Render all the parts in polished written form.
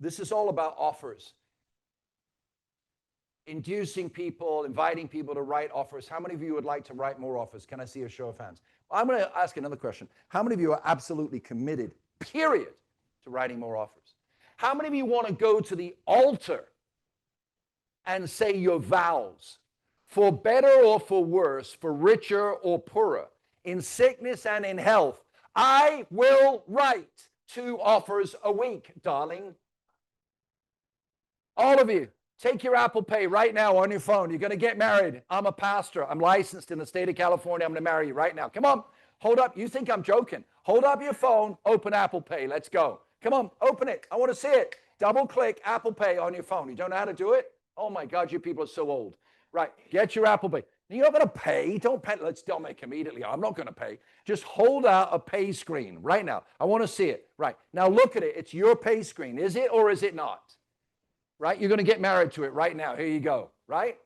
This is all about offers. Inducing people, inviting people to write offers. How many of you would like to write more offers? Can I see a show of hands? I'm going to ask another question. How many of you are absolutely committed, period, to writing more offers? How many of you want to go to the altar and say your vows, for better or for worse, for richer or poorer, in sickness and in health? I will write 2 offers a week, darling. All of you. Take your Apple Pay right now on your phone. You're going to get married. I'm a pastor. I'm licensed in the state of California. I'm going to marry you right now. Come on. Hold up. You think I'm joking. Hold up your phone. Open Apple Pay. Let's go. Come on. Open it. I want to see it. Double click Apple Pay on your phone. You don't know how to do it? Oh, my God. You people are so old. Right. Get your Apple Pay. You're not going to pay. Don't pay. Let's don't make immediately. I'm not going to pay. Just hold out a pay screen right now. I want to see it. Right. Now look at it. It's your pay screen. Is it or is it not? Right? You're going to get married to it right now. Here you go. Right?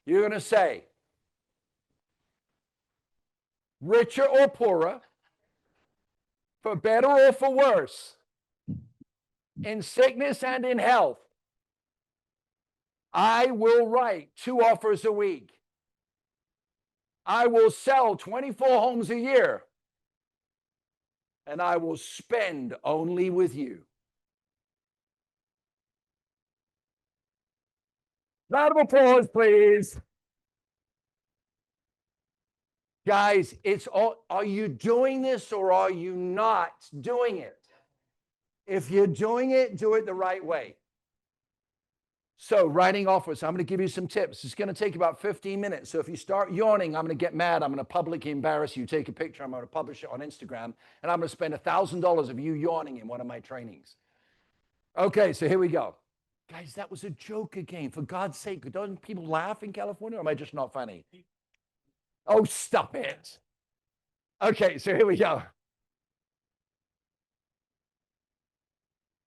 You're going to say, richer or poorer, for better or for worse, in sickness and in health, I will write 2 offers a week. I will sell 24 homes a year, and I will spend only with you. Round of applause, please. Guys, it's all, are you doing this or are you not doing it? If you're doing it, do it the right way. So writing offers, I'm going to give you some tips. It's going to take about 15 minutes. So if you start yawning, I'm going to get mad. I'm going to publicly embarrass you. Take a picture. I'm going to publish it on Instagram. And I'm going to spend $1,000 of you yawning in one of my trainings. Okay, so here we go. Guys, that was a joke again. For God's sake, don't people laugh in California, or am I just not funny? Oh, stop it. Okay, so here we go.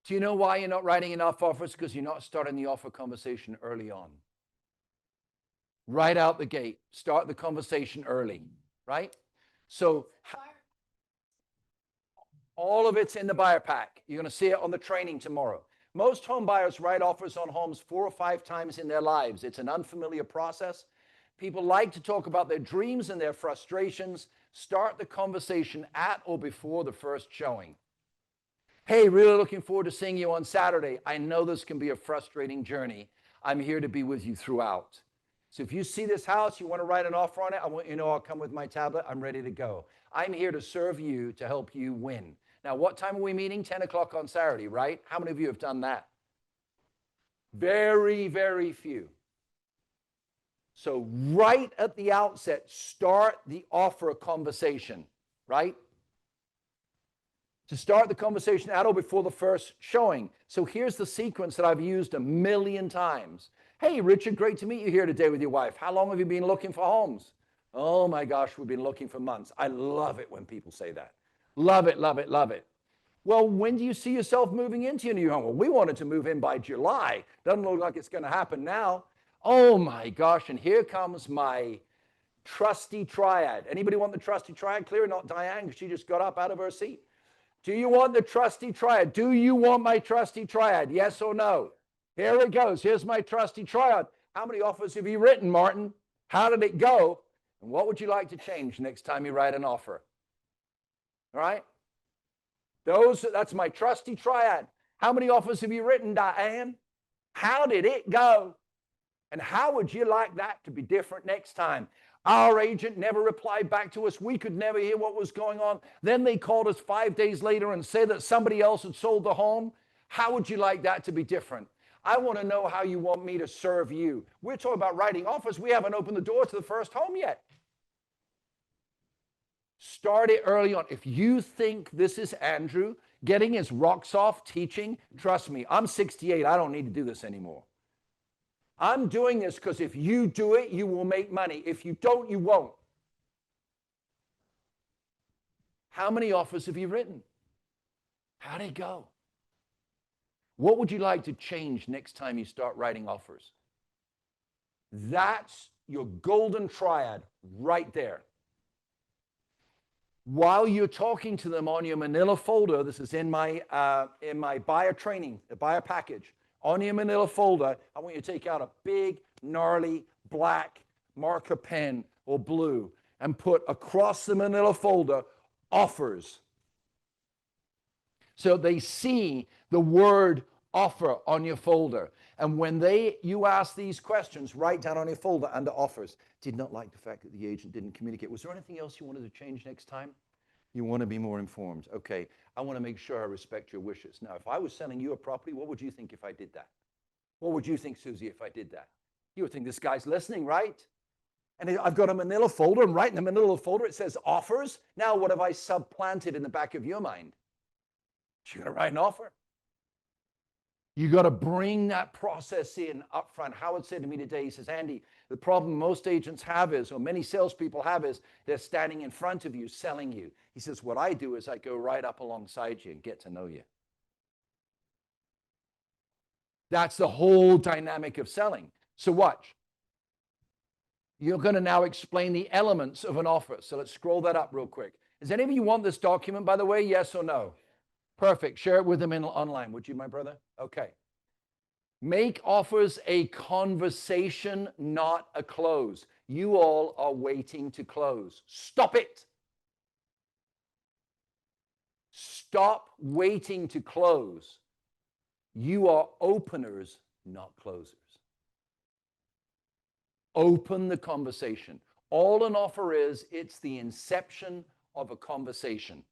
Do you know why you're not writing enough offers? Because you're not starting the offer conversation early on. Right out the gate. Start the conversation early, right? So all of it's in the buyer pack. You're going to see it on the training tomorrow. Most home buyers write offers on homes 4 or 5 times in their lives. It's an unfamiliar process. People like to talk about their dreams and their frustrations. Start the conversation at or before the first showing. Hey, really looking forward to seeing you on Saturday. I know this can be a frustrating journey. I'm here to be with you throughout. So if you see this house, you want to write an offer on it, I want you to know I'll come with my tablet. I'm ready to go. I'm here to serve you, to help you win. Now, what time are we meeting? 10 o'clock on Saturday, right? How many of you have done that? Very, very few. So right at the outset, start the offer conversation, right? To start the conversation at or before the first showing. So here's the sequence that I've used a million times. Hey, Richard, great to meet you here today with your wife. How long have you been looking for homes? Oh my gosh, we've been looking for months. I love it when people say that. Love it, love it, love it. Well, when do you see yourself moving into your new home? Well, we wanted to move in by July. Doesn't look like it's going to happen now. Oh my gosh, and here comes my trusty triad. Anybody want the trusty triad? Clear, not Diane, because she just got up out of her seat. Do you want the trusty triad? Do you want my trusty triad? Yes or no? Here it goes. Here's my trusty triad. How many offers have you written, Martin? How did it go? And what would you like to change next time you write an offer? All right? That's my trusty triad. How many offers have you written, Diane? How did it go? And how would you like that to be different next time? Our agent never replied back to us. We could never hear what was going on. Then they called us 5 days later and said that somebody else had sold the home. How would you like that to be different? I want to know how you want me to serve you. We're talking about writing offers. We haven't opened the door to the first home yet. Start it early on. If you think this is Andrew getting his rocks off teaching, trust me, I'm 68. I don't need to do this anymore. I'm doing this because if you do it, you will make money. If you don't, you won't. How many offers have you written? How'd it go? What would you like to change next time you start writing offers? That's your golden triad right there. While you're talking to them on your manila folder, this is in my buyer training, the buyer package, on your manila folder, I want you to take out a big, gnarly, black marker pen or blue and put across the manila folder, offers. So they see the word offer on your folder. And when you ask these questions, write down on your folder under offers. Did not like the fact that the agent didn't communicate. Was there anything else you wanted to change next time? You want to be more informed. Okay, I want to make sure I respect your wishes. Now, if I was selling you a property, what would you think if I did that? What would you think, Susie, if I did that? You would think this guy's listening, right? And I've got a manila folder, and right in the manila folder it says offers. Now, what have I supplanted in the back of your mind? You're going to write an offer. You got to bring that process in up front. Howard said to me today, he says, Andy, the problem most agents have is, or many salespeople have is, they're standing in front of you, selling you. He says, what I do is I go right up alongside you and get to know you. That's the whole dynamic of selling. So watch. You're going to now explain the elements of an offer. So let's scroll that up real quick. Does any of you want this document, by the way? Yes or no? Perfect. Share it with them online, would you, my brother? Okay. Make offers a conversation, not a close. You all are waiting to close. Stop it. Stop waiting to close. You are openers, not closers. Open the conversation. All an offer is, it's the inception of a conversation.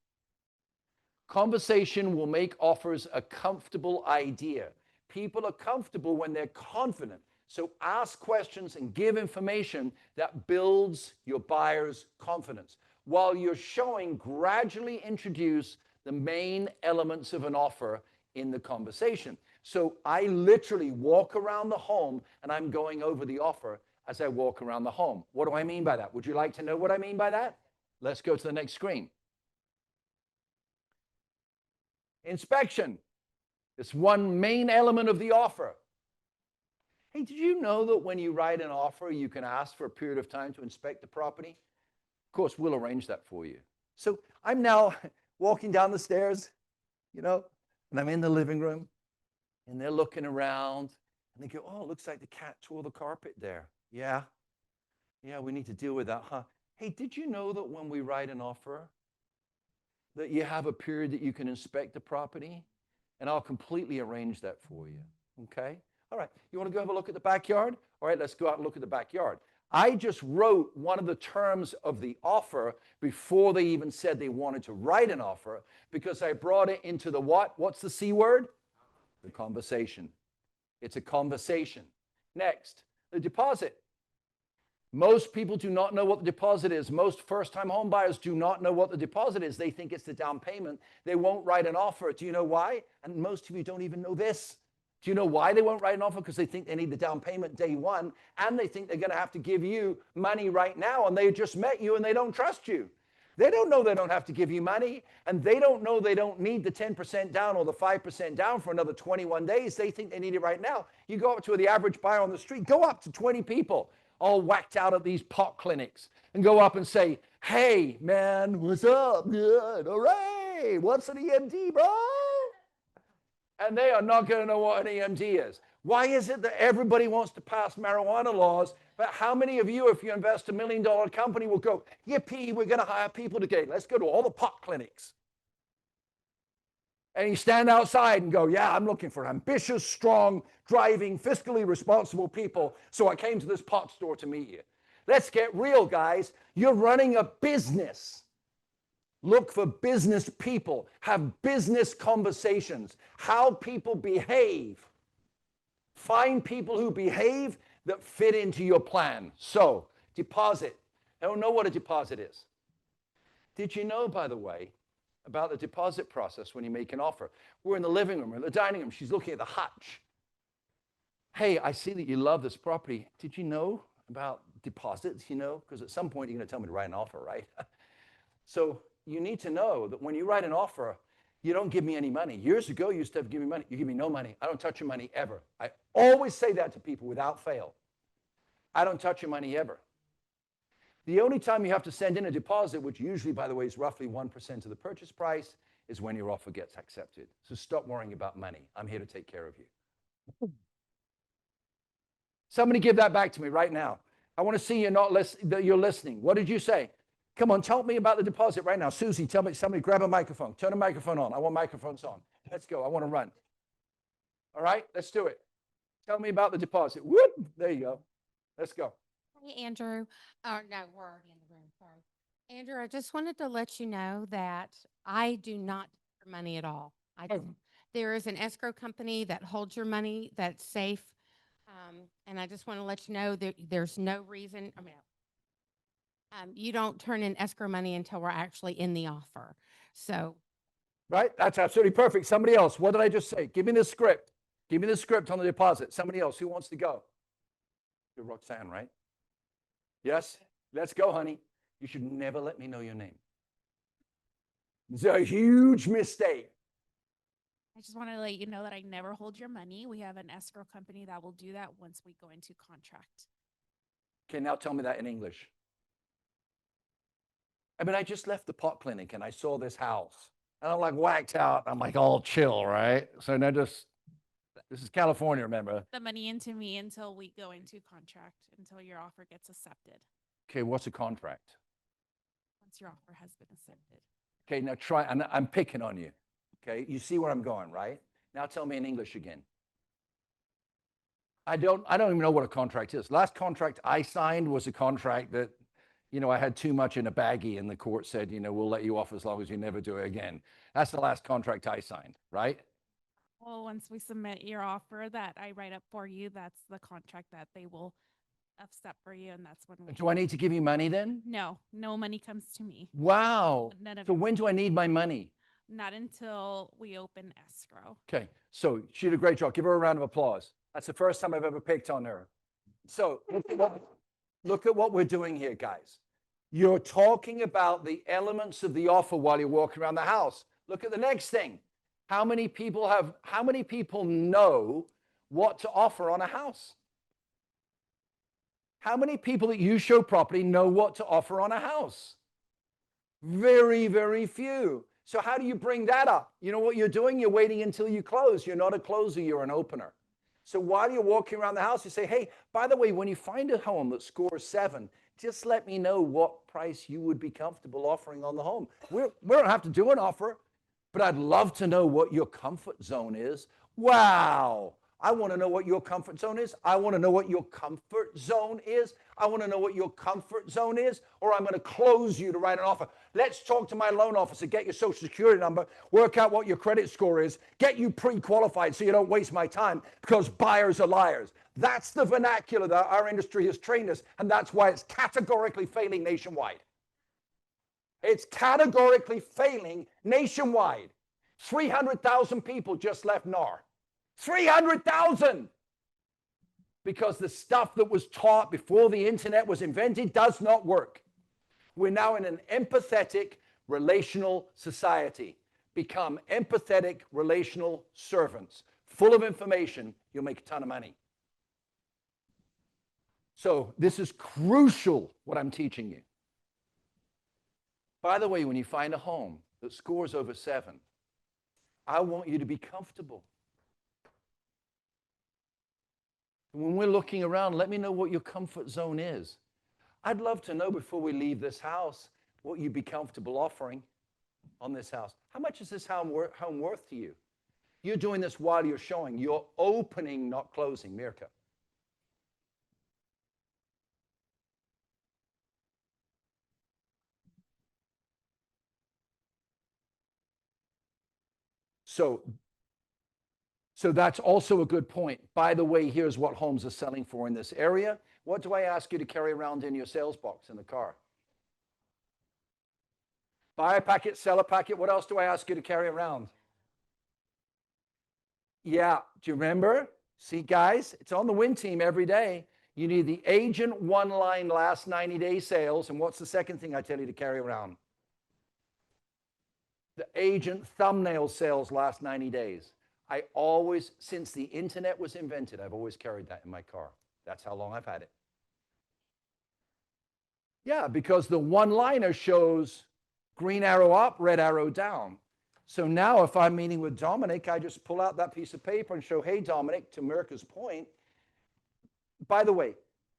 Conversation will make offers a comfortable idea. People are comfortable when they're confident. So ask questions and give information that builds your buyer's confidence. While you're showing, gradually introduce the main elements of an offer in the conversation. So I literally walk around the home and I'm going over the offer as I walk around the home. What do I mean by that? Would you like to know what I mean by that? Let's go to the next screen. Inspection. It's one main element of the offer. Hey, did you know that when you write an offer, you can ask for a period of time to inspect the property? Of course, we'll arrange that for you. So I'm now walking down the stairs, and I'm in the living room, and they're looking around, and they go, oh, it looks like the cat tore the carpet there. Yeah, we need to deal with that, huh? Hey, did you know that when we write an offer, that you have a period that you can inspect the property? And I'll completely arrange that for you, okay? All right, you want to go have a look at the backyard? All right, let's go out and look at the backyard. I just wrote one of the terms of the offer before they even said they wanted to write an offer, because I brought it into the what? What's the C word? The conversation. It's a conversation. Next, the deposit. Most people do not know what the deposit is. Most first-time home buyers do not know what the deposit is. They think it's the down payment. They won't write an offer. Do you know why? And most of you don't even know this. Do you know why they won't write an offer? Because they think they need the down payment day one, and they think they're going to have to give you money right now, and they just met you, and they don't trust you. They don't know they don't have to give you money, and they don't know they don't need the 10% down or the 5% down for another 21 days. They think they need it right now. You go up to the average buyer on the street, go up to 20 people, all whacked out at these pot clinics, and go up and say, hey, man, what's up? Good, all right, what's an EMD, bro? And they are not going to know what an EMD is. Why is it that everybody wants to pass marijuana laws, but how many of you, if you invest $1 million company, will go, yippee, we're going to hire people today. Let's go to all the pot clinics. And you stand outside and go, yeah, I'm looking for ambitious, strong, driving, fiscally responsible people. So I came to this pot store to meet you. Let's get real, guys. You're running a business. Look for business people. Have business conversations. How people behave. Find people who behave that fit into your plan. So, deposit. I don't know what a deposit is. Did you know, by the way, about the deposit process when you make an offer? We're in the living room or the dining room. She's looking at the hutch. Hey, I see that you love this property. Did you know about deposits? Because at some point you're going to tell me to write an offer, right? So you need to know that when you write an offer, you don't give me any money. Years ago, you used to have to give me money. You give me no money. I don't touch your money ever. I always say that to people without fail. I don't touch your money ever. The only time you have to send in a deposit, which usually, by the way, is roughly 1% of the purchase price, is when your offer gets accepted. So stop worrying about money. I'm here to take care of you. Somebody give that back to me right now. I want to see that you're listening. What did you say? Come on, tell me about the deposit right now. Susie, tell me, somebody grab a microphone. Turn a microphone on. I want microphones on. Let's go. I want to run. All right, let's do it. Tell me about the deposit. Whoop, there you go. Let's go. Hey, Andrew. No, we're already in the room. Sorry. Andrew, I just wanted to let you know that I do not take your money at all. There is an escrow company that holds your money that's safe. And I just want to let you know that there's no reason. You don't turn in escrow money until we're actually in the offer. So. Right? That's absolutely perfect. Somebody else. What did I just say? Give me the script. Give me the script on the deposit. Somebody else. Who wants to go? You're Roxanne, right? Yes? Let's go, honey. You should never let me know your name. It's a huge mistake. I just want to let you know that I never hold your money. We have an escrow company that will do that once we go into contract. Okay, now tell me that in English. I mean, I just left the pot clinic and I saw this house. And I'm like whacked out. I'm like all chill, right? So now this is California, remember? The money into me until we go into contract, until your offer gets accepted. Okay, what's a contract? Once your offer has been accepted. Okay, now try, and I'm picking on you. Okay, you see where I'm going, right? Now tell me in English again. I don't even know what a contract is. Last contract I signed was a contract that, I had too much in a baggie and the court said, we'll let you off as long as you never do it again. That's the last contract I signed, right? Well, once we submit your offer that I write up for you, that's the contract that they will accept for you, and that's when we. Do I need to give you money then? No money comes to me. Wow. So when do I need my money? Not until we open escrow. Okay, so she did a great job. Give her a round of applause. That's the first time I've ever picked on her. So look at what we're doing here, guys. You're talking about the elements of the offer while you're walking around the house. Look at the next thing. How many people know what to offer on a house? How many people that you show property know what to offer on a house? Very, very few. So how do you bring that up? You know what you're doing? You're waiting until you close. You're not a closer, you're an opener. So while you're walking around the house, you say, hey, by the way, when you find a home that scores 7, just let me know what price you would be comfortable offering on the home. We don't have to do an offer, but I'd love to know what your comfort zone is. Wow. I want to know what your comfort zone is. I want to know what your comfort zone is. I want to know what your comfort zone is, or I'm going to close you to write an offer. Let's talk to my loan officer, get your social security number, work out what your credit score is, get you pre-qualified so you don't waste my time because buyers are liars. That's the vernacular that our industry has trained us, and that's why it's categorically failing nationwide. It's categorically failing nationwide. 300,000 people just left NAR. 300,000! Because the stuff that was taught before the internet was invented does not work. We're now in an empathetic, relational society. Become empathetic, relational servants. Full of information, you'll make a ton of money. So this is crucial, what I'm teaching you. By the way, when you find a home that scores over 7, I want you to be comfortable. When we're looking around, let me know what your comfort zone is. I'd love to know before we leave this house what you'd be comfortable offering on this house. How much is this home worth to you? You're doing this while you're showing. You're opening, not closing. Mirka. So that's also a good point. By the way, here's what homes are selling for in this area. What do I ask you to carry around in your sales box in the car? Buy a packet, sell a packet. What else do I ask you to carry around? Yeah, do you remember? See, guys, it's on the win team every day. You need the agent one-line last 90-day sales. And what's the second thing I tell you to carry around? The agent thumbnail sales last 90 days. I always, since the internet was invented, I've always carried that in my car. That's how long I've had it. Yeah, because the one-liner shows green arrow up, red arrow down. So now if I'm meeting with Dominic, I just pull out that piece of paper and show, hey, Dominic, to Mirka's point. By the way,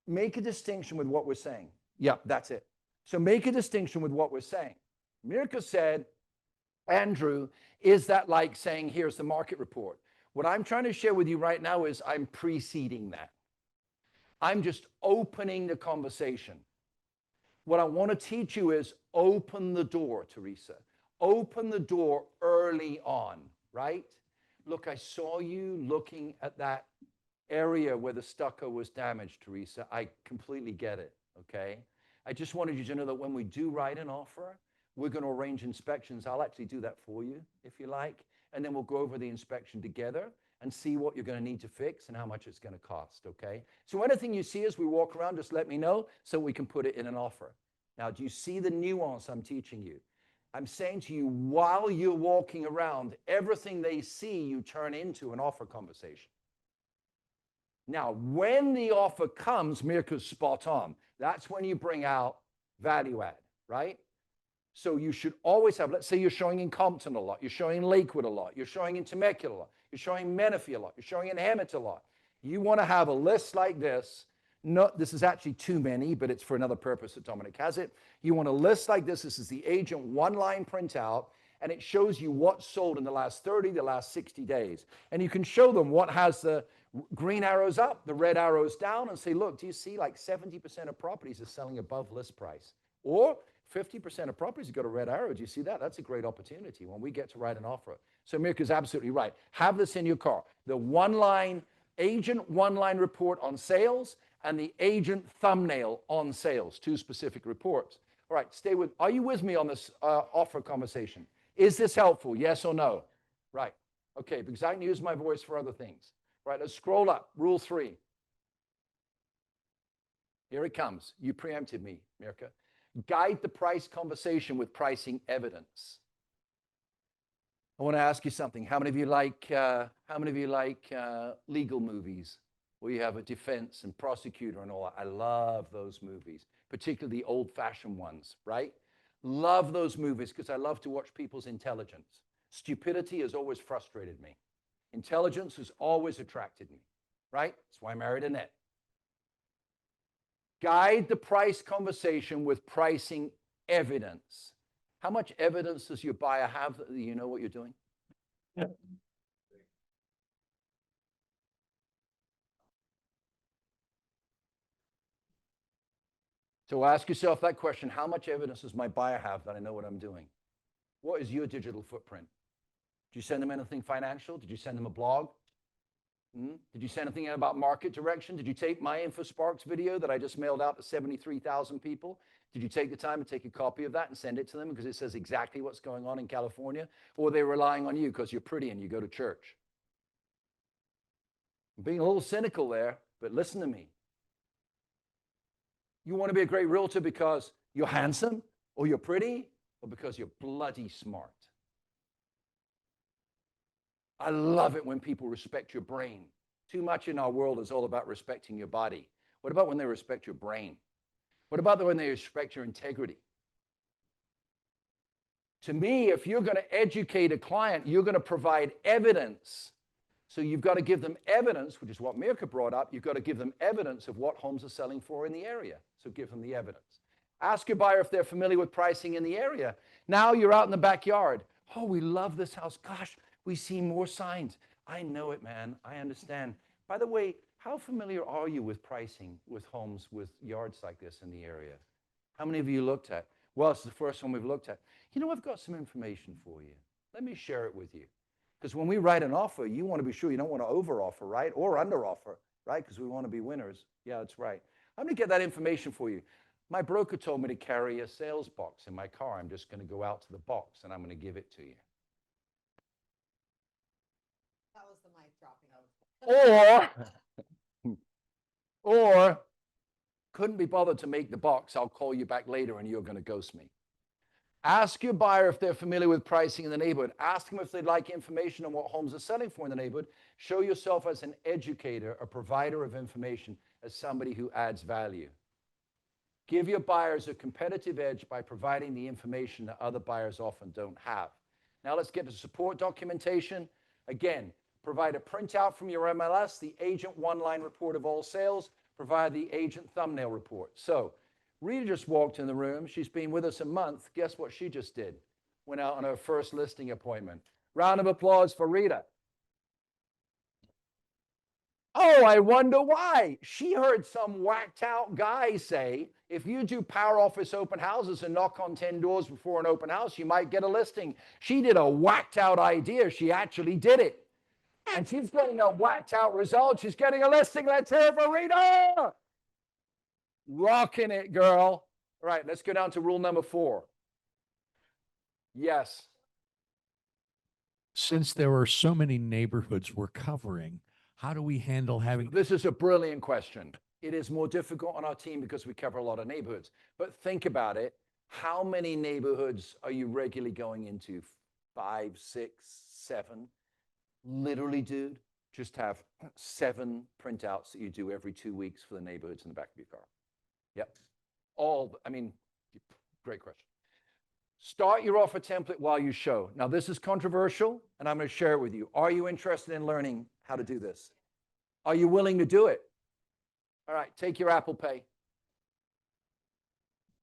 make a distinction with what we're saying. Yeah, that's it. So make a distinction with what we're saying. Mirka said, Andrew, is that like saying, here's the market report? What I'm trying to share with you right now is I'm preceding that. I'm just opening the conversation. What I want to teach you is open the door, Teresa. Open the door early on, right? Look, I saw you looking at that area where the stucco was damaged, Teresa. I completely get it, okay? I just wanted you to know that when we do write an offer, we're going to arrange inspections. I'll actually do that for you, if you like. And then we'll go over the inspection together and see what you're going to need to fix and how much it's going to cost, okay? So anything you see as we walk around, just let me know so we can put it in an offer. Now, do you see the nuance I'm teaching you? I'm saying to you, while you're walking around, everything they see you turn into an offer conversation. Now, when the offer comes, Mirka's spot on. That's when you bring out value add, right? So you should always have, let's say you're showing in Compton a lot, you're showing in Lakewood a lot, you're showing in Temecula a lot, you're showing in Menifee a lot, you're showing in Hemet a lot. You want to have a list like this. No, this is actually too many, but it's for another purpose that Dominic has it. You want a list like this. This is the agent one-line printout, and it shows you what sold in the last 30, the last 60 days. And you can show them what has the green arrows up, the red arrows down, and say, look, do you see like 70% of properties are selling above list price? Or 50% of properties have got a red arrow. Do you see that? That's a great opportunity when we get to write an offer. So Mirka's absolutely right. Have this in your car. The one-line agent one-line report on sales and the agent thumbnail on sales, two specific reports. All right, stay with, are you with me on this offer conversation? Is this helpful, yes or no? Right, okay, because I can use my voice for other things. Right, let's scroll up, rule 3. Here it comes, you preempted me, Mirka. Guide the price conversation with pricing evidence. I want to ask you something. How many of you like legal movies where you have a defense and prosecutor and all that? I love those movies, particularly the old-fashioned ones, right? Love those movies because I love to watch people's intelligence. Stupidity has always frustrated me. Intelligence has always attracted me, right? That's why I married Annette. Guide the price conversation with pricing evidence. How much evidence does your buyer have that you know what you're doing? Yeah. So ask yourself that question, how much evidence does my buyer have that I know what I'm doing? What is your digital footprint? Did you send them anything financial? Did you send them a blog? Did you send anything about market direction? Did you take my InfoSparks video that I just mailed out to 73,000 people? Did you take the time to take a copy of that and send it to them because it says exactly what's going on in California? Or are they relying on you because you're pretty and you go to church? I'm being a little cynical there, but listen to me. You want to be a great realtor because you're handsome or you're pretty or because you're bloody smart? I love it when people respect your brain. Too much in our world is all about respecting your body. What about when they respect your brain? What about when they respect your integrity? To me, if you're going to educate a client, you're going to provide evidence. So you've got to give them evidence, which is what Mirka brought up. You've got to give them evidence of what homes are selling for in the area. So give them the evidence. Ask your buyer if they're familiar with pricing in the area. Now you're out in the backyard. Oh, we love this house. Gosh, we see more signs. I know it, man. I understand. By the way, how familiar are you with pricing with homes with yards like this in the area? How many of you looked at? Well, it's the first one we've looked at. You know, I've got some information for you. Let me share it with you. Because when we write an offer, you want to be sure you don't want to over-offer, right? Or under-offer, right? Because we want to be winners. Yeah, that's right. I'm going to get that information for you. My broker told me to carry a sales box in my car. I'm just going to go out to the box, and I'm going to give it to you. That was the mic dropping. Or couldn't be bothered to make the box. I'll call you back later, and you're going to ghost me. Ask your buyer if they're familiar with pricing in the neighborhood. Ask them if they'd like information on what homes are selling for in the neighborhood. Show yourself as an educator, a provider of information, as somebody who adds value. Give your buyers a competitive edge by providing the information that other buyers often don't have. Now let's get to support documentation. Again, provide a printout from your MLS, the agent one-line report of all sales, provide the agent thumbnail report. So Rita just walked in the room. She's been with us a month. Guess what she just did? Went out on her first listing appointment. Round of applause for Rita. Oh, I wonder why. She heard some whacked out guy say, if you do power office open houses and knock on 10 doors before an open house, you might get a listing. She did a whacked out idea. She actually did it. And she's getting a whacked out result. She's getting a listing. Let's hear it for Rita. Rocking it, girl. All right, let's go down to rule number 4. Yes. Since there are so many neighborhoods we're covering, how do we handle having This is a brilliant question. It is more difficult on our team because we cover a lot of neighborhoods. But think about it. How many neighborhoods are you regularly going into? 5, 6, 7? Literally, dude, just have 7 printouts that you do every 2 weeks for the neighborhoods in the back of your car. Yep. Great question. Start your offer template while you show. Now, this is controversial, and I'm going to share it with you. Are you interested in learning how to do this? Are you willing to do it? All right, take your Apple Pay.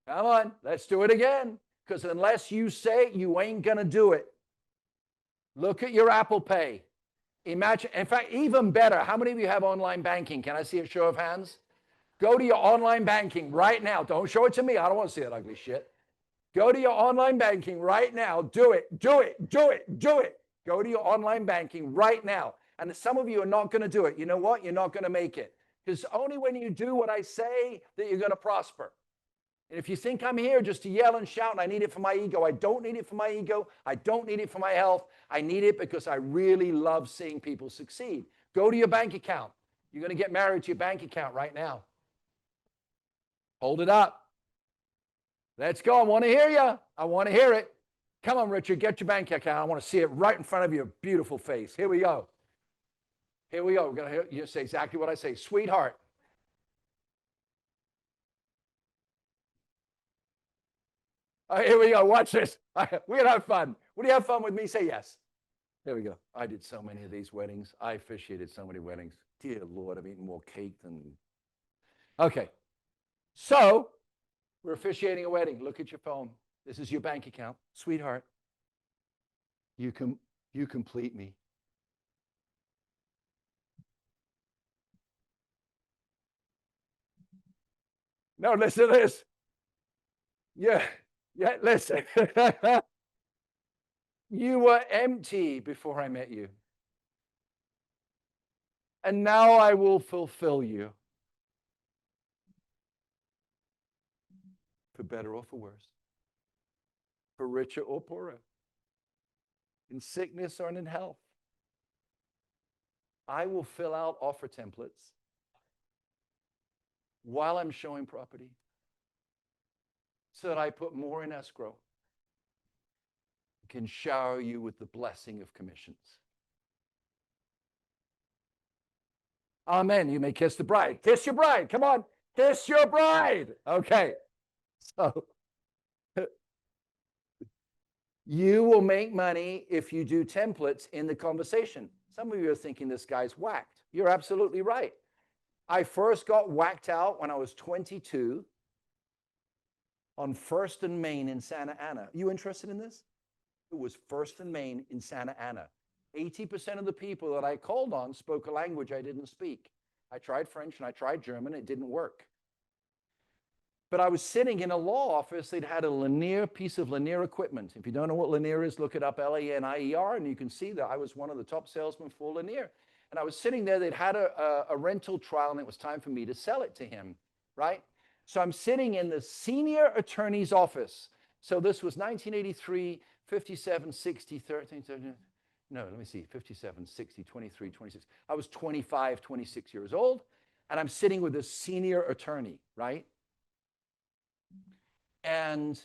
Come on, let's do it again. Because unless you say it, you ain't going to do it. Look at your Apple Pay. Imagine, in fact, even better, how many of you have online banking? Can I see a show of hands? Go to your online banking right now. Don't show it to me. I don't want to see that ugly shit. Go to your online banking right now. Do it, do it, do it, do it. Go to your online banking right now. And some of you are not going to do it. You know what? You're not going to make it. Because only when you do what I say that you're going to prosper. And if you think I'm here just to yell and shout and I need it for my ego, I don't need it for my ego. I don't need it for my health. I need it because I really love seeing people succeed. Go to your bank account. You're going to get married to your bank account right now. Hold it up. Let's go. I want to hear you. I want to hear it. Come on, Richard, get your bank account. I want to see it right in front of your beautiful face. Here we go. Here we go. We're going to hear you say exactly what I say. Sweetheart. Here we go. Watch this. We're going to have fun. Would you have fun with me? Say yes. Here we go. I did so many of these weddings. I officiated so many weddings. Dear Lord, I've eaten more cake than... Okay. So, we're officiating a wedding. Look at your phone. This is your bank account. Sweetheart, you complete me. No, listen to this. Yeah, listen. You were empty before I met you. And now I will fulfill you. For better or for worse. For richer or poorer. In sickness or in health. I will fill out offer templates while I'm showing property so that I put more in escrow. Can shower you with the blessing of commissions. Amen. You may kiss the bride. Kiss your bride. Come on. Kiss your bride. Okay. So you will make money if you do templates in the conversation. Some of you are thinking this guy's whacked. You're absolutely right. I first got whacked out when I was 22 on 1st and Main in Santa Ana. You interested in this? It was 1st and Main in Santa Ana. 80% of the people that I called on spoke a language I didn't speak. I tried French and I tried German. It didn't work. But I was sitting in a law office. They'd had a piece of linear equipment. If you don't know what linear is, look it up, L-A-N-I-E-R, and you can see that I was one of the top salesmen for linear. And I was sitting there. They'd had a rental trial, and it was time for me to sell it to him, right? So I'm sitting in the senior attorney's office. So this was 1983, 57, 60, 13, 13, no, let me see, 57, 60, 23, 26. I was 25, 26 years old, and I'm sitting with a senior attorney, right? And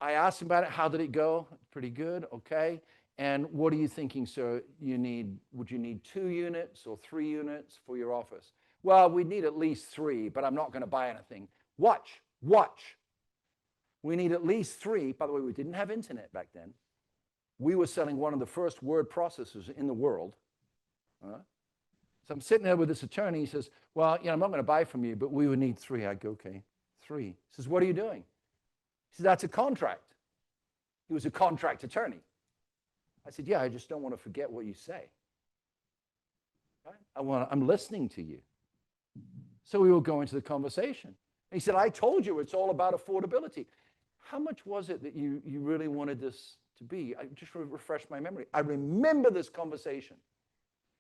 I asked him about it. How did it go? Pretty good, okay. And what are you thinking, sir? Would you need 2 units or 3 units for your office? Well, we'd need at least 3, but I'm not going to buy anything. Watch. Watch. We need at least 3. By the way, we didn't have internet back then. We were selling one of the first word processors in the world. So I'm sitting there with this attorney. He says, well, I'm not going to buy from you, but we would need 3. I go, okay, 3. He says, what are you doing? He says, that's a contract. He was a contract attorney. I said, yeah, I just don't want to forget what you say. Right? I'm listening to you. So we will go into the conversation. And he said, I told you it's all about affordability. How much was it that you really wanted this to be? I just refresh my memory. I remember this conversation.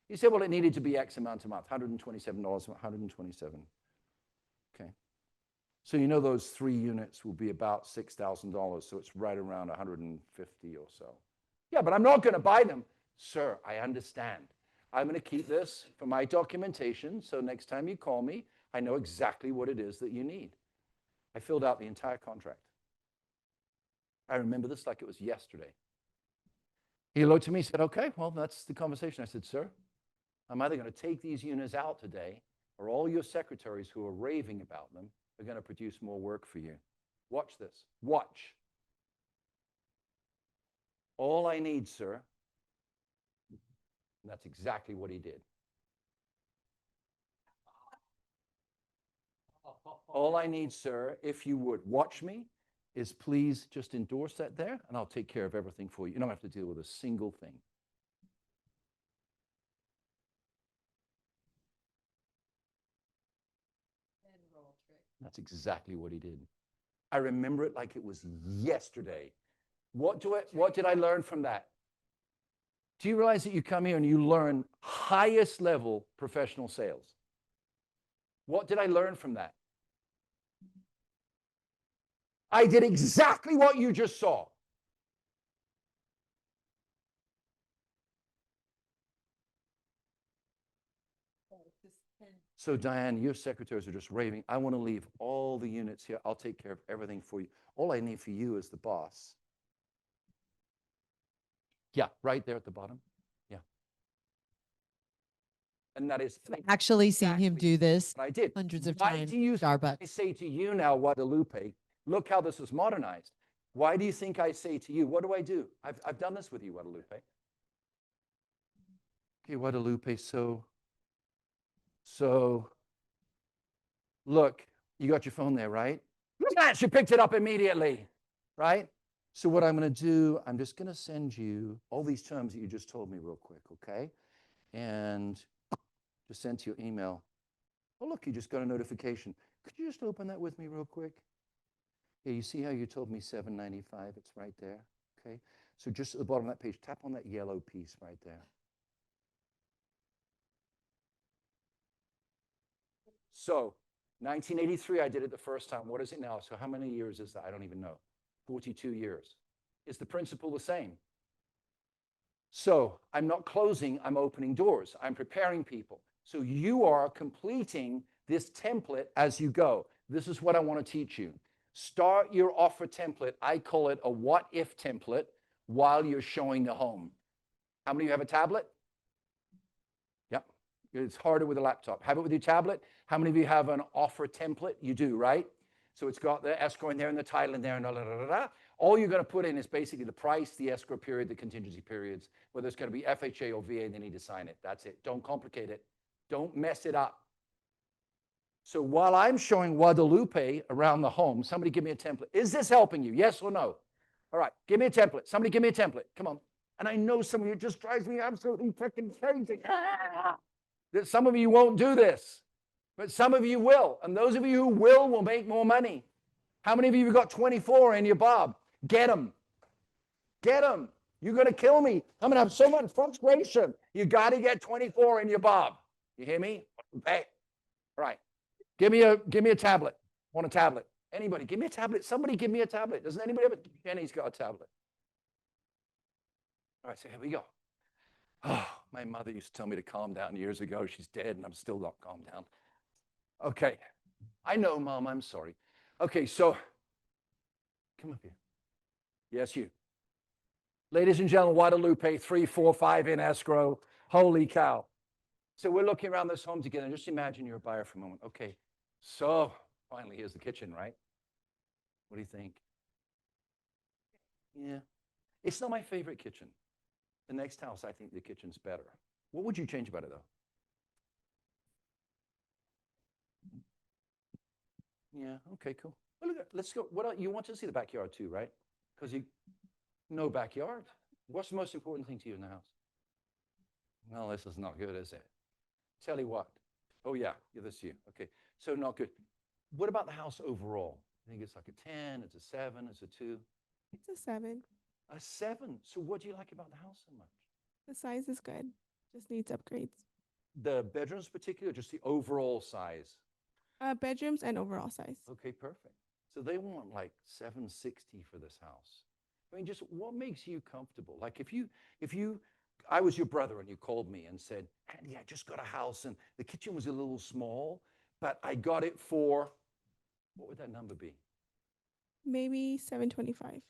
He said, well, it needed to be X amount a month, $127, $127. Okay. So those 3 units will be about $6,000, so it's right around 150 or so. Yeah, but I'm not going to buy them. Sir, I understand. I'm going to keep this for my documentation, so next time you call me, I know exactly what it is that you need. I filled out the entire contract. I remember this like it was yesterday. He looked at me and said, okay, well, that's the conversation. I said, sir, I'm either going to take these units out today, or all your secretaries who are raving about them are going to produce more work for you. Watch this. Watch. All I need, sir. And that's exactly what he did. All I need, sir, if you would watch me, is please just endorse that there, and I'll take care of everything for you. You don't have to deal with a single thing. That's exactly what he did. I remember it like it was yesterday. What did I learn from that? Do you realize that you come here and you learn highest level professional sales? What did I learn from that? I did exactly what you just saw. So Diane, your secretaries are just raving. I want to leave all the units here. I'll take care of everything for you. All I need for you is the boss. Yeah, right there at the bottom. Yeah. And that is Actually seen him do this what I did. hundreds of Why times. do you think I Starbucks. say to you now, Guadalupe, look how this is modernized. Why do you think I say to you, what do? I've done this with you, Guadalupe. Okay, Guadalupe, so look, you got your phone there, right? Look at that, she picked it up immediately, right? So what I'm going to do, I'm just going to send you all these terms that you just told me real quick, okay? And just send to your email. Oh, look, you just got a notification. Could you just open that with me real quick? Yeah, you see how you told me $7.95? It's right there, okay? So just at the bottom of that page, tap on that yellow piece right there. So 1983, I did it the first time. What is it now? So how many years is that? I don't even know. 42 years. Is the principle the same? So I'm not closing, I'm opening doors. I'm preparing people. So you are completing this template as you go. This is what I want to teach you. Start your offer template. I call it a what if template while you're showing the home. How many of you have a tablet? Yep. It's harder with a laptop. Have it with your tablet. How many of you have an offer template? You do, right? So it's got the escrow in there and the title in there and all you're going to put in is basically the price, the escrow period, the contingency periods, whether it's going to be FHA or VA, they need to sign it. That's it. Don't complicate it. Don't mess it up. So while I'm showing Guadalupe around the home, somebody give me a template. Is this helping you? Yes or no? All right, give me a template. Somebody give me a template. Come on. And I know some of you, it just drives me absolutely freaking crazy. That some of you won't do this, but some of you will. And those of you who will make more money. How many of you have got 24 in your bob? Get them. Get them. You're going to kill me. I'm going to have so much frustration. You got to get 24 in your bob. You hear me? Hey. All right. Give me a tablet. Want a tablet? Anybody? Give me a tablet. Somebody give me a tablet. Doesn't anybody have a? Jenny's got a tablet. All right, so here we go. Oh, my mother used to tell me to calm down years ago. She's dead, and I'm still not calmed down. Okay. I know, Mom. I'm sorry. Okay, so come up here. Yes, you. Ladies and gentlemen, Guadalupe, 3, 4, 5 in escrow. Holy cow. So we're looking around this home together. Just imagine you're a buyer for a moment. Okay, so finally, here's the kitchen, right? What do you think? Yeah. It's not my favorite kitchen. The next house, I think the kitchen's better. What would you change about it, though? Yeah, okay, cool. Well, look, let's go. What else? You want to see the backyard too, right? Because you no backyard. What's the most important thing to you in the house? No, this is not good, is it? Tell you what. Oh yeah, this is you. Okay, so not good. What about the house overall? I think it's like a 10, it's a 7, it's a 2. It's a 7. A 7. So what do you like about the house so much? The size is good. Just needs upgrades. The bedrooms particular, just the overall size? Bedrooms and overall size. Okay, perfect. So they want like 760 for this house. I mean, just what makes you comfortable? Like I was your brother and you called me and said, Andy, I just got a house and the kitchen was a little small, but I got it for, what would that number be? Maybe 725.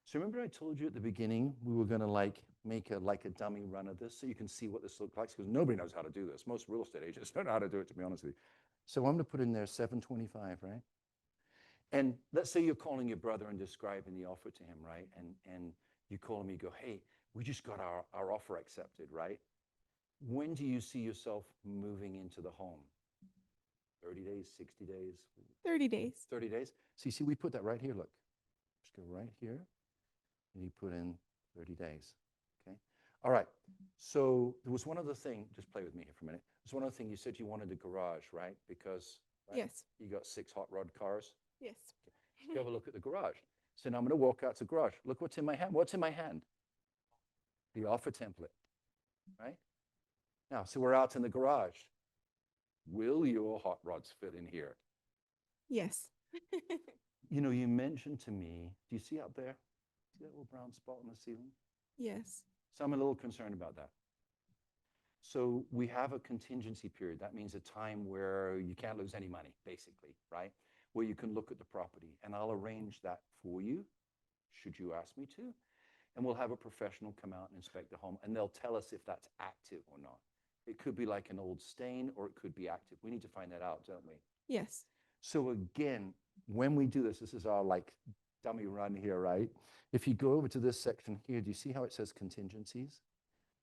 So remember I told you at the beginning, we were gonna like make a dummy run of this so you can see what this looks like, because nobody knows how to do this. Most real estate agents don't know how to do it, to be honest with you. So I'm gonna put in there 725, right? And let's say you're calling your brother and describing the offer to him, right? And you call him, you go, hey, we just got our offer accepted, right? When do you see yourself moving into the home? 30 days, 60 days? 30 days. 30 days? So you see, we put that right here, look. Just go right here, and you put in 30 days, okay? All right, so there was one other thing, just play with me here for a minute. There's one other thing, you said you wanted a garage, right? Because right, Yes. you got 6 hot rod cars. Yes. Let's go have a look at the garage. So now I'm going to walk out to the garage. Look what's in my hand. What's in my hand? The offer template, right? Now, so we're out in the garage. Will your hot rods fit in here? Yes. You know, you mentioned to me, do you see up there? See that little brown spot on the ceiling? Yes. So I'm a little concerned about that. So we have a contingency period. That means a time where you can't lose any money, basically, right? Where you can look at the property, and I'll arrange that for you, should you ask me to. And we'll have a professional come out and inspect the home, and they'll tell us if that's active or not. It could be like an old stain, or it could be active. We need to find that out, don't we? Yes. So again, when we do this, this is our like dummy run here, right? If you go over to this section here, do you see how it says contingencies?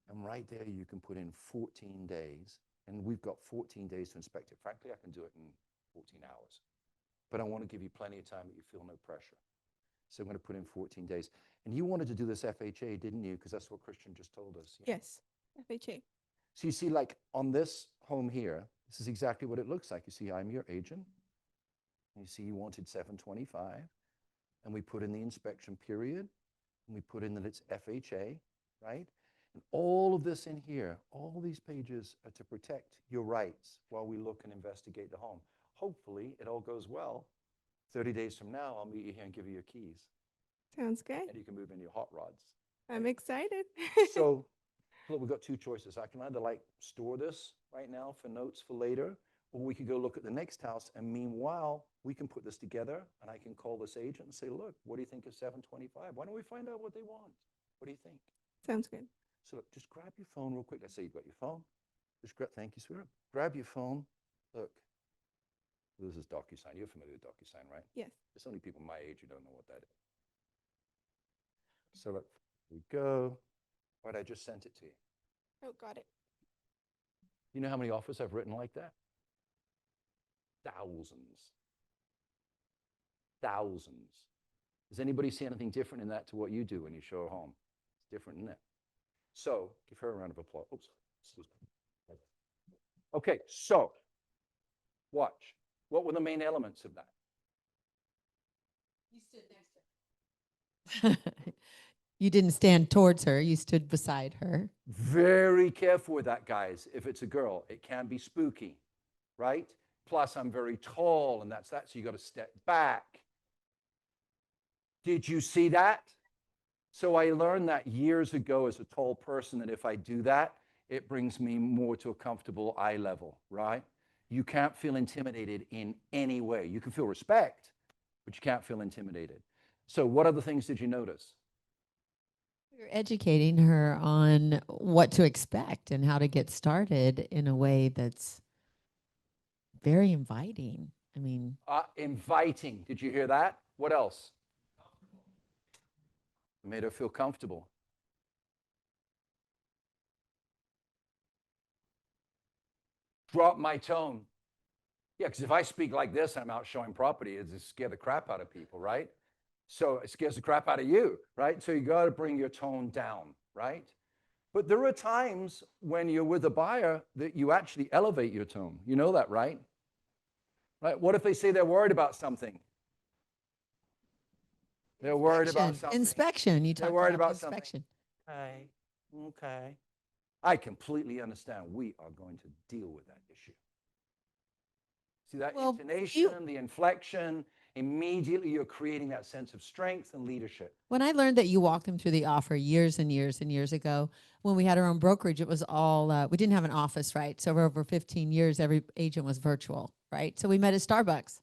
And right there, you can put in 14 days, and we've got 14 days to inspect it. Frankly, I can do it in 14 hours, but I want to give you plenty of time that you feel no pressure. So I'm going to put in 14 days. And you wanted to do this FHA, didn't you? Because that's what Christian just told us. Yeah. Yes. FHA. So you see, like on this home here, this is exactly what it looks like. You see, I'm your agent. You see, you wanted 725, and we put in the inspection period, and we put in that it's FHA, right? And all of this in here, all these pages are to protect your rights while we look and investigate the home. Hopefully, it all goes well. 30 days from now, I'll meet you here and give you your keys, Sounds good. and you can move in your hot rods. I'm excited. So, look, we've got 2 choices. I can either like store this right now for notes for later, or we could go look at the next house, and meanwhile, we can put this together, and I can call this agent and say, look, what do you think of 725? Why don't we find out what they want? What do you think? Sounds good. So look, just grab your phone real quick. Let's say you've got your phone. Just grab, thank you, sweetheart. Grab your phone. Look, this is DocuSign. You're familiar with DocuSign, right? Yes. There's only people my age who don't know what that is. So look, here we go. All right, I just sent it to you. Oh, got it. You know how many offers I've written like that? Thousands. Thousands. Does anybody see anything different in that to what you do when you show a home? It's different, isn't it? So, give her a round of applause. Oops. Excuse me. Okay, so, watch. What were the main elements of that? You stood next to You didn't stand towards her. You stood beside her. Very careful with that, guys. If it's a girl, it can be spooky, right? Plus, I'm very tall, and that's that, so you got to step back. Did you see that? So I learned that years ago as a tall person, that if I do that, it brings me more to a comfortable eye level, right? You can't feel intimidated in any way. You can feel respect, but you can't feel intimidated. So what other things did you notice? You're educating her on what to expect and how to get started in a way that's very inviting. I mean, Inviting. Did you hear that? What else? Made her feel comfortable. Drop my tone. Yeah, because if I speak like this, I'm out showing property, it's just scare the crap out of people, right? So it scares the crap out of you, right? So you got to bring your tone down, right? But there are times when you're with a buyer that you actually elevate your tone. You know that, right? Right? What if they say they're worried about something? They're worried about something. Inspection. You They're talked worried about about something. inspection. Okay. Okay. I completely understand. We are going to deal with that issue. See that Well, intonation, the inflection, immediately you're creating that sense of strength and leadership. When I learned that you walked them through the offer years and years and years ago, when we had our own brokerage, it was all, we didn't have an office, right? So over 15 years, every agent was virtual, right? So we met at Starbucks.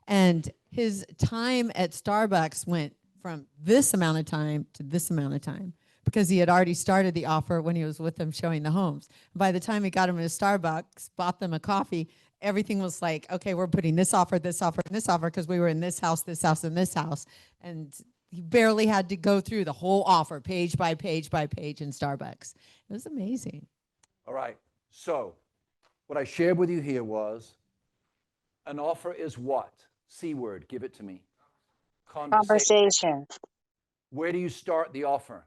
And his time at Starbucks went from this amount of time to this amount of time because he had already started the offer when he was with them showing the homes. By the time he got them to Starbucks, bought them a coffee, everything was like, okay, we're putting this offer, and this offer, because we were in this house, and this house. And he barely had to go through the whole offer, page by page by page in Starbucks. It was amazing. All right. So what I shared with you here was an offer is what? C word, give it to me. Conversation. Where do you start the offer?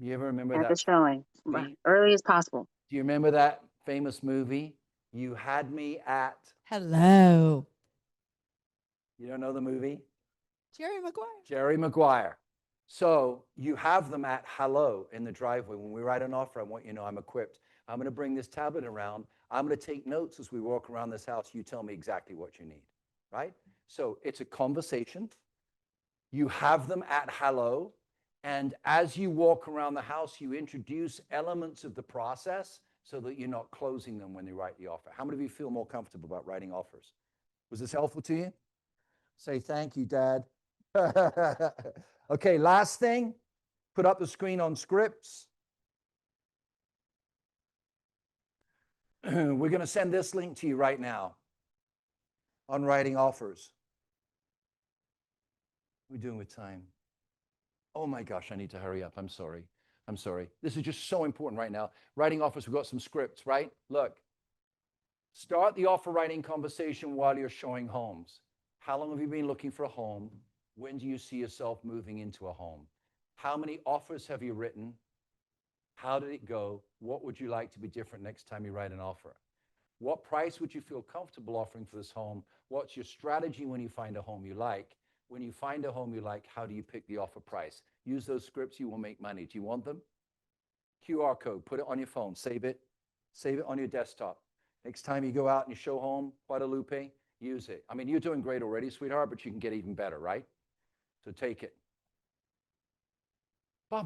You ever remember At the that? showing, early as possible. Do you remember that famous movie? You had me at. Hello. You don't know the movie? Jerry Maguire. Jerry Maguire. So you have them at hello in the driveway. When we write an offer, I want you to know I'm equipped. I'm going to bring this tablet around. I'm going to take notes as we walk around this house. You tell me exactly what you need, right? So it's a conversation. You have them at hello. And as you walk around the house, you introduce elements of the process so that you're not closing them when they write the offer. How many of you feel more comfortable about writing offers? Was this helpful to you? Say thank you, Dad. Okay, last thing, put up the screen on scripts. We're going to send this link to you right now on writing offers. What are we doing with time? Oh my gosh, I need to hurry up. I'm sorry. This is just so important right now. Writing offers, we've got some scripts, right? Look, start the offer writing conversation while you're showing homes. How long have you been looking for a home? When do you see yourself moving into a home? How many offers have you written? How did it go? What would you like to be different next time you write an offer? What price would you feel comfortable offering for this home? What's your strategy when you find a home you like? When you find a home you like, how do you pick the offer price? Use those scripts, you will make money. Do you want them? QR code, put it on your phone, save it on your desktop. Next time you go out and you show home, Guadalupe, use it. I mean, you're doing great already, sweetheart, but you can get even better, right? So take it.